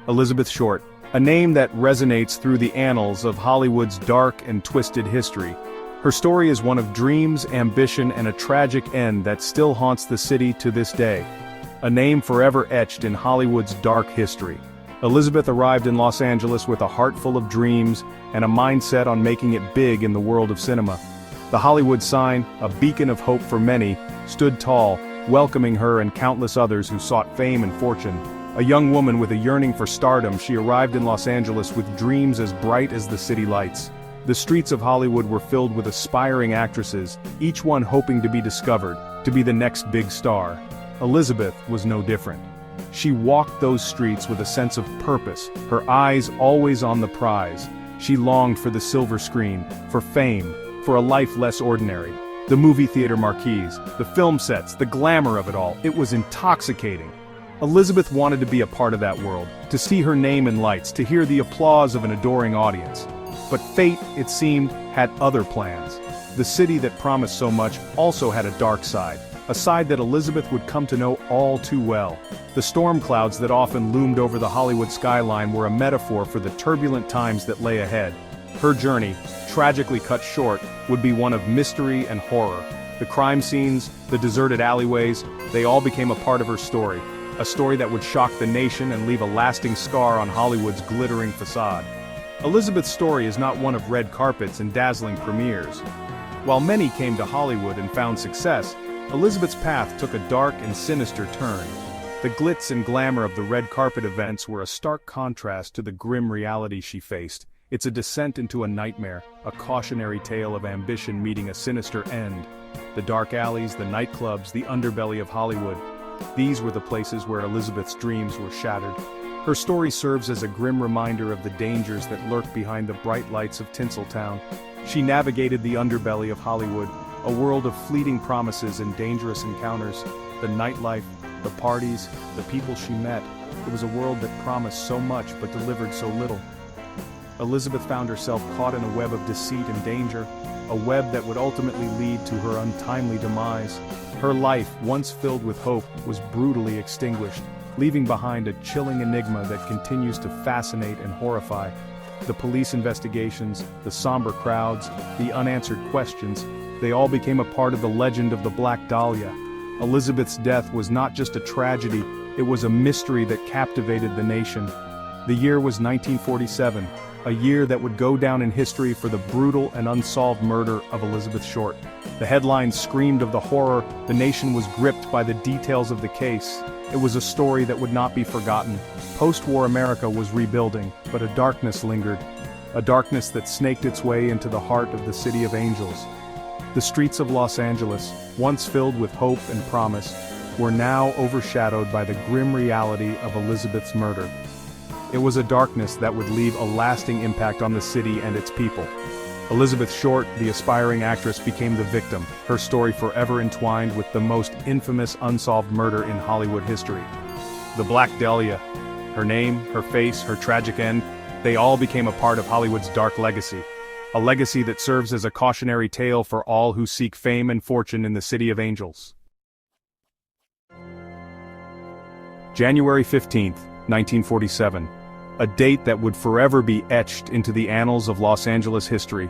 Elizabeth Short, a name that resonates through the annals of Hollywood's dark and twisted history. Her story is one of dreams, ambition, and a tragic end that still haunts the city to this day. A name forever etched in Hollywood's dark history. Elizabeth arrived in Los Angeles with a heart full of dreams and a mindset on making it big in the world of cinema. The Hollywood sign, a beacon of hope for many, stood tall, welcoming her and countless others who sought fame and fortune. A young woman with a yearning for stardom, she arrived in Los Angeles with dreams as bright as the city lights. The streets of Hollywood were filled with aspiring actresses, each one hoping to be discovered, to be the next big star. Elizabeth was no different. She walked those streets with a sense of purpose, her eyes always on the prize. She longed for the silver screen, for fame, for a life less ordinary. The movie theater marquees, the film sets, the glamour of it all, it was intoxicating. Elizabeth wanted to be a part of that world, to see her name in lights, to hear the applause of an adoring audience. But fate, it seemed, had other plans. The city that promised so much also had a dark side, a side that Elizabeth would come to know all too well. The storm clouds that often loomed over the Hollywood skyline were a metaphor for the turbulent times that lay ahead. Her journey, tragically cut short, would be one of mystery and horror. The crime scenes, the deserted alleyways, they all became a part of her story. A story that would shock the nation and leave a lasting scar on Hollywood's glittering facade. Elizabeth's story is not one of red carpets and dazzling premieres. While many came to Hollywood and found success, Elizabeth's path took a dark and sinister turn. The glitz and glamour of the red carpet events were a stark contrast to the grim reality she faced. It's a descent into a nightmare, a cautionary tale of ambition meeting a sinister end. The dark alleys, the nightclubs, the underbelly of Hollywood. These were the places where Elizabeth's dreams were shattered. Her story serves as a grim reminder of the dangers that lurk behind the bright lights of Tinseltown. She navigated the underbelly of Hollywood, a world of fleeting promises and dangerous encounters. The nightlife, the parties, the people she met. It was a world that promised so much but delivered so little. Elizabeth found herself caught in a web of deceit and danger, a web that would ultimately lead to her untimely demise. Her life, once filled with hope, was brutally extinguished, leaving behind a chilling enigma that continues to fascinate and horrify. The police investigations, the somber crowds, the unanswered questions, they all became a part of the legend of the Black Dahlia. Elizabeth's death was not just a tragedy, it was a mystery that captivated the nation. The year was 1947, a year that would go down in history for the brutal and unsolved murder of Elizabeth Short. The headlines screamed of the horror, the nation was gripped by the details of the case. It was a story that would not be forgotten. Post-war America was rebuilding, but a darkness lingered. A darkness that snaked its way into the heart of the City of Angels. The streets of Los Angeles, once filled with hope and promise, were now overshadowed by the grim reality of Elizabeth's murder. It was a darkness that would leave a lasting impact on the city and its people. Elizabeth Short, the aspiring actress, became the victim, her story forever entwined with the most infamous unsolved murder in Hollywood history. The Black Dahlia. Her name, her face, her tragic end, they all became a part of Hollywood's dark legacy. A legacy that serves as a cautionary tale for all who seek fame and fortune in the City of Angels. January 15th, 1947. A date that would forever be etched into the annals of Los Angeles history.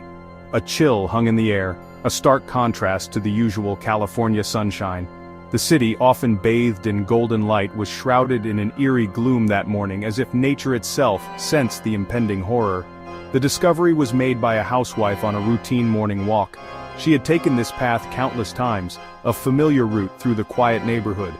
A chill hung in the air, a stark contrast to the usual California sunshine. The city, often bathed in golden light, was shrouded in an eerie gloom that morning, as if nature itself sensed the impending horror. The discovery was made by a housewife on a routine morning walk. She had taken this path countless times, a familiar route through the quiet neighborhood.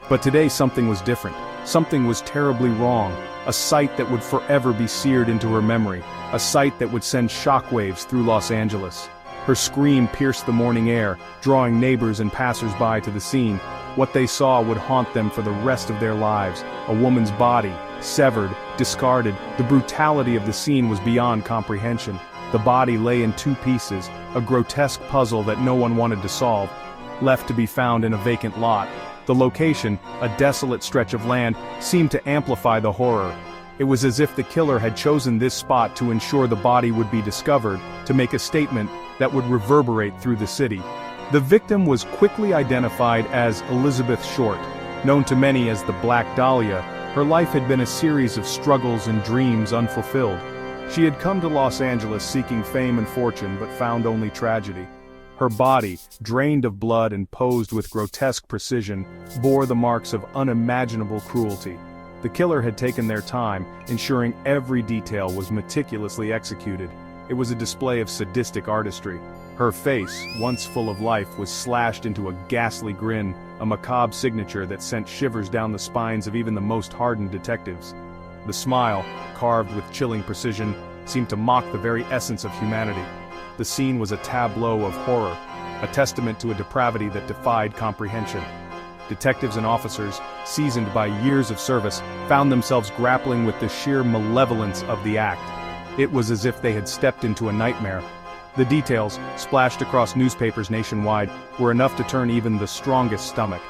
But today something was different. Something was terribly wrong. A sight that would forever be seared into her memory, a sight that would send shockwaves through Los Angeles. Her scream pierced the morning air, drawing neighbors and passers-by to the scene. What they saw would haunt them for the rest of their lives. A woman's body, severed, discarded. The brutality of the scene was beyond comprehension. The body lay in two pieces, a grotesque puzzle that no one wanted to solve, left to be found in a vacant lot. The location, a desolate stretch of land, seemed to amplify the horror. It was as if the killer had chosen this spot to ensure the body would be discovered, to make a statement that would reverberate through the city. The victim was quickly identified as Elizabeth Short, known to many as the Black Dahlia. Her life had been a series of struggles and dreams unfulfilled. She had come to Los Angeles seeking fame and fortune but found only tragedy. Her body, drained of blood and posed with grotesque precision, bore the marks of unimaginable cruelty. The killer had taken their time, ensuring every detail was meticulously executed. It was a display of sadistic artistry. Her face, once full of life, was slashed into a ghastly grin, a macabre signature that sent shivers down the spines of even the most hardened detectives. The smile, carved with chilling precision, seemed to mock the very essence of humanity. The scene was a tableau of horror, a testament to a depravity that defied comprehension. Detectives and officers, seasoned by years of service, found themselves grappling with the sheer malevolence of the act. It was as if they had stepped into a nightmare. The details, splashed across newspapers nationwide, were enough to turn even the strongest stomach.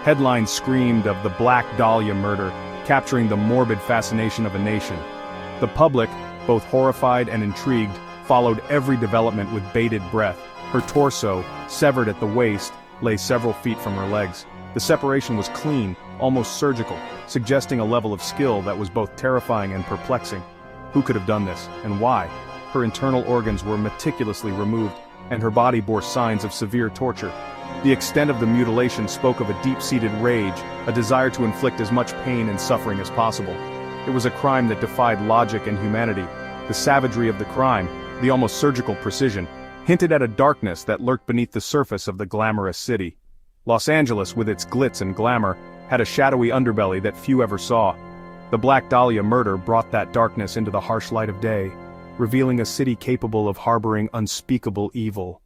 Headlines screamed of the Black Dahlia murder, capturing the morbid fascination of a nation. The public, both horrified and intrigued, followed every development with bated breath. Her torso, severed at the waist, lay several feet from her legs. The separation was clean, almost surgical, suggesting a level of skill that was both terrifying and perplexing. Who could have done this, and why? Her internal organs were meticulously removed, and her body bore signs of severe torture. The extent of the mutilation spoke of a deep-seated rage, a desire to inflict as much pain and suffering as possible. It was a crime that defied logic and humanity. The savagery of the crime, the almost surgical precision, hinted at a darkness that lurked beneath the surface of the glamorous city. Los Angeles, with its glitz and glamour, had a shadowy underbelly that few ever saw. The Black Dahlia murder brought that darkness into the harsh light of day, revealing a city capable of harboring unspeakable evil.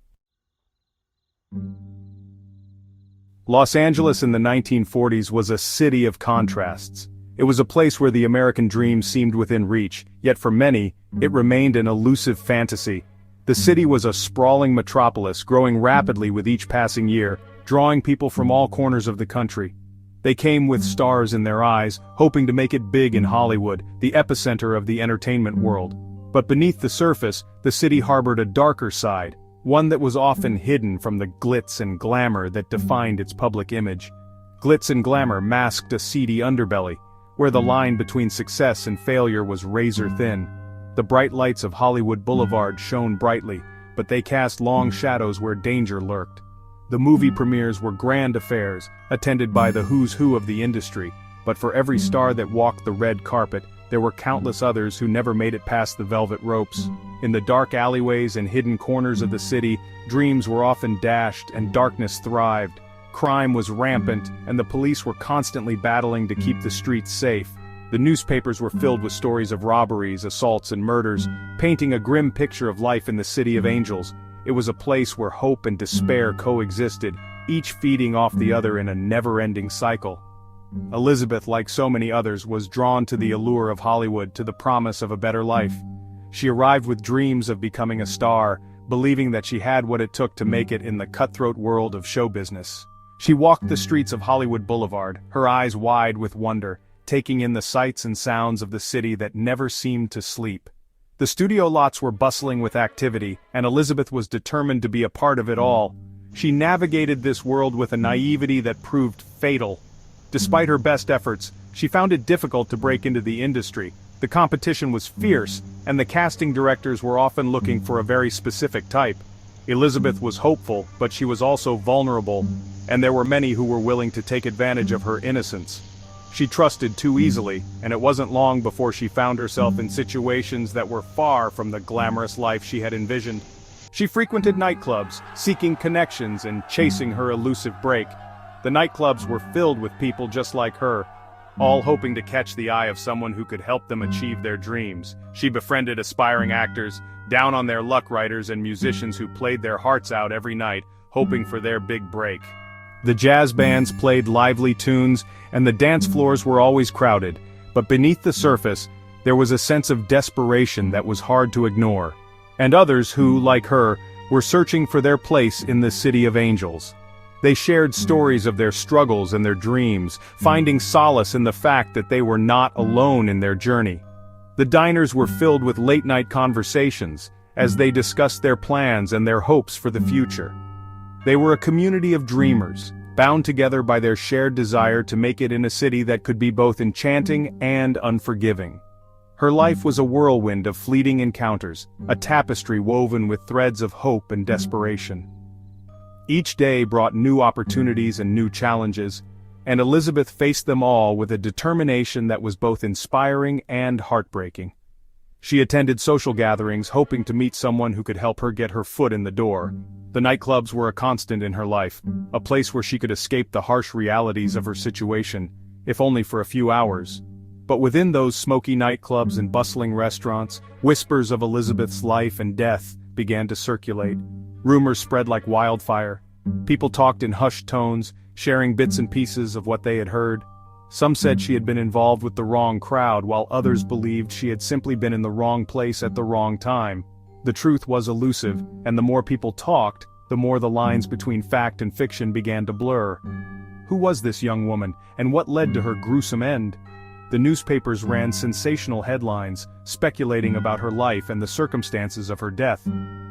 Los Angeles in the 1940s was a city of contrasts. It was a place where the American dream seemed within reach, yet for many, it remained an elusive fantasy. The city was a sprawling metropolis, growing rapidly with each passing year, drawing people from all corners of the country. They came with stars in their eyes, hoping to make it big in Hollywood, the epicenter of the entertainment world. But beneath the surface, the city harbored a darker side, one that was often hidden from the glitz and glamour that defined its public image. Glitz and glamour masked a seedy underbelly, where the line between success and failure was razor thin. The bright lights of Hollywood Boulevard shone brightly, but they cast long shadows where danger lurked. The movie premieres were grand affairs, attended by the who's who of the industry, but for every star that walked the red carpet, there were countless others who never made it past the velvet ropes. In the dark alleyways and hidden corners of the city, dreams were often dashed and darkness thrived. Crime was rampant, and the police were constantly battling to keep the streets safe. The newspapers were filled with stories of robberies, assaults, and murders, painting a grim picture of life in the City of Angels. It was a place where hope and despair coexisted, each feeding off the other in a never-ending cycle. Elizabeth, like so many others, was drawn to the allure of Hollywood, to the promise of a better life. She arrived with dreams of becoming a star, believing that she had what it took to make it in the cutthroat world of show business. She walked the streets of Hollywood Boulevard, her eyes wide with wonder, taking in the sights and sounds of the city that never seemed to sleep. The studio lots were bustling with activity, and Elizabeth was determined to be a part of it all. She navigated this world with a naivety that proved fatal. Despite her best efforts, she found it difficult to break into the industry. The competition was fierce, and the casting directors were often looking for a very specific type. Elizabeth was hopeful, but she was also vulnerable, and there were many who were willing to take advantage of her innocence. She trusted too easily, and it wasn't long before she found herself in situations that were far from the glamorous life she had envisioned. She frequented nightclubs, seeking connections and chasing her elusive break. The nightclubs were filled with people just like her, all hoping to catch the eye of someone who could help them achieve their dreams. She befriended aspiring actors, down on their luck writers, and musicians who played their hearts out every night, hoping for their big break. The jazz bands played lively tunes, and the dance floors were always crowded, but beneath the surface, there was a sense of desperation that was hard to ignore. And others who, like her, were searching for their place in the City of Angels. They shared stories of their struggles and their dreams, finding solace in the fact that they were not alone in their journey. The diners were filled with late-night conversations, as they discussed their plans and their hopes for the future. They were a community of dreamers, bound together by their shared desire to make it in a city that could be both enchanting and unforgiving. Her life was a whirlwind of fleeting encounters, a tapestry woven with threads of hope and desperation. Each day brought new opportunities and new challenges, and Elizabeth faced them all with a determination that was both inspiring and heartbreaking. She attended social gatherings hoping to meet someone who could help her get her foot in the door. The nightclubs were a constant in her life, a place where she could escape the harsh realities of her situation, if only for a few hours. But within those smoky nightclubs and bustling restaurants, whispers of Elizabeth's life and death began to circulate. Rumors spread like wildfire. People talked in hushed tones, sharing bits and pieces of what they had heard. Some said she had been involved with the wrong crowd, while others believed she had simply been in the wrong place at the wrong time. The truth was elusive, and the more people talked, the more the lines between fact and fiction began to blur. Who was this young woman, and what led to her gruesome end? The newspapers ran sensational headlines, speculating about her life and the circumstances of her death.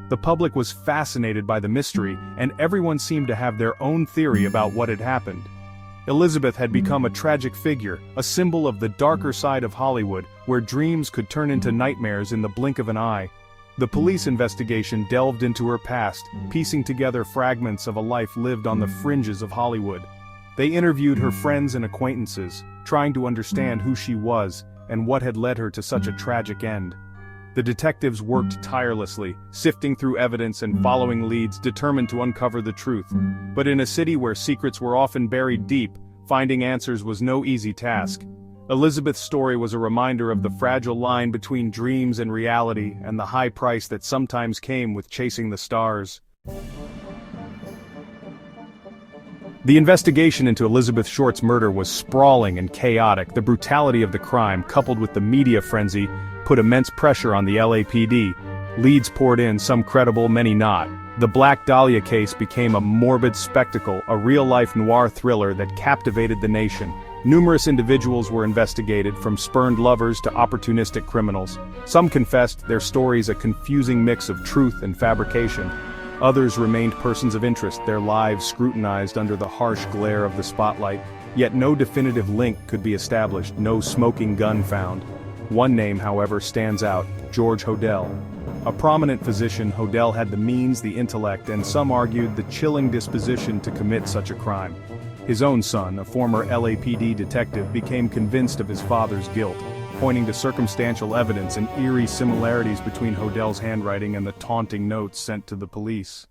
The public was fascinated by the mystery, and everyone seemed to have their own theory about what had happened. Elizabeth had become a tragic figure, a symbol of the darker side of Hollywood, where dreams could turn into nightmares in the blink of an eye. The police investigation delved into her past, piecing together fragments of a life lived on the fringes of Hollywood. They interviewed her friends and acquaintances, trying to understand who she was and what had led her to such a tragic end. The detectives worked tirelessly, sifting through evidence and following leads determined to uncover the truth. But in a city where secrets were often buried deep, finding answers was no easy task. Elizabeth's story was a reminder of the fragile line between dreams and reality, and the high price that sometimes came with chasing the stars. The investigation into Elizabeth Short's murder was sprawling and chaotic. The brutality of the crime, coupled with the media frenzy, put immense pressure on the LAPD. Leads poured in, some credible, many not. The Black Dahlia case became a morbid spectacle, a real-life noir thriller that captivated the nation. Numerous individuals were investigated, from spurned lovers to opportunistic criminals. Some confessed, their stories a confusing mix of truth and fabrication. Others remained persons of interest, their lives scrutinized under the harsh glare of the spotlight. Yet no definitive link could be established, no smoking gun found. One name, however, stands out: George Hodel. A prominent physician, Hodel had the means, the intellect, and some argued the chilling disposition to commit such a crime. His own son, a former LAPD detective, became convinced of his father's guilt, pointing to circumstantial evidence and eerie similarities between Hodel's handwriting and the taunting notes sent to the police.